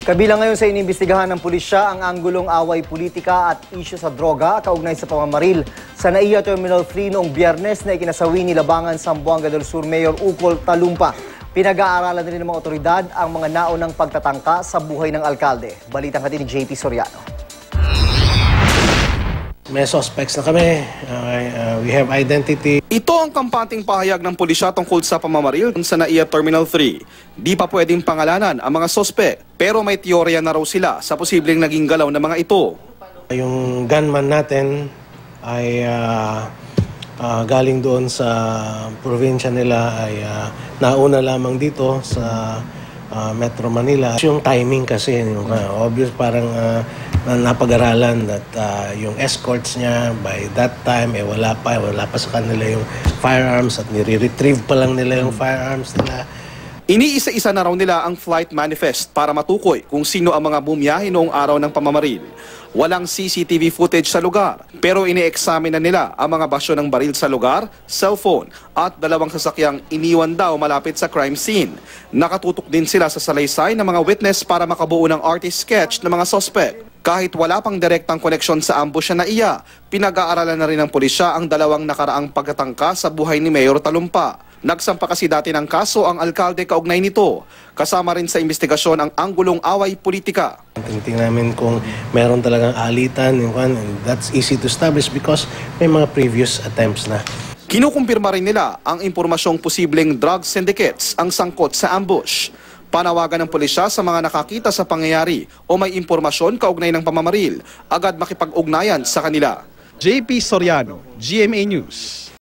Kabilang ngayon sa inimbestigahan ng pulisya ang anggulong away politika at isyu sa droga kaugnay sa pamamaril sa NAIA Terminal 3 noong Biyernes na ikinasawi ni Labangan Zamboanga del Sur Mayor Ukol Talumpa. Pinag-aaralan din ng mga otoridad ang mga naunang pagtatangka sa buhay ng alkalde. Balitang natin ni JP Soriano. May suspects na kami. We have identity. Ito ang kampanting pahayag ng pulisya tungkol sa pamamaril sa NAIA Terminal 3. Di pa pwedeng pangalanan ang mga sospek, pero may teorya na raw sila sa posibleng naging galaw ng mga ito. Yung gunman natin ay galing doon sa probinsya nila, ay nauna lamang dito sa Metro Manila. Yung timing kasi, yung, obvious parang napag-aralan that yung escorts niya by that time wala pa sa kanila yung firearms at nire-retrieve pa lang nila yung firearms nila. Iniisa-isa na raw nila ang flight manifest para matukoy kung sino ang mga bumiyahe noong araw ng pamamaril. Walang CCTV footage sa lugar, pero ini-examine na nila ang mga basyo ng baril sa lugar, cellphone at dalawang sasakyang iniwan daw malapit sa crime scene. Nakatutok din sila sa salaysay ng mga witness para makabuo ng artist sketch ng mga suspect. Kahit wala pang direktang koneksyon sa ambush na NAIA, pinag-aaralan na rin ng pulisya ang dalawang nakaraang pagkatangka sa buhay ni Mayor Talumpa. Nagsampa kasi dati ng kaso ang alkalde kaugnay nito. Kasama rin sa investigasyon ang anggulong away politika. Tingnan namin kung meron talagang alitan, and that's easy to establish because may mga previous attempts na. Kinukumpirma rin nila ang impormasyong posibleng drug syndicates ang sangkot sa ambush. Panawagan ng pulisya sa mga nakakita sa pangyayari o may impormasyon kaugnay ng pamamaril, agad makipag-ugnayan sa kanila. JP Soriano, GMA News.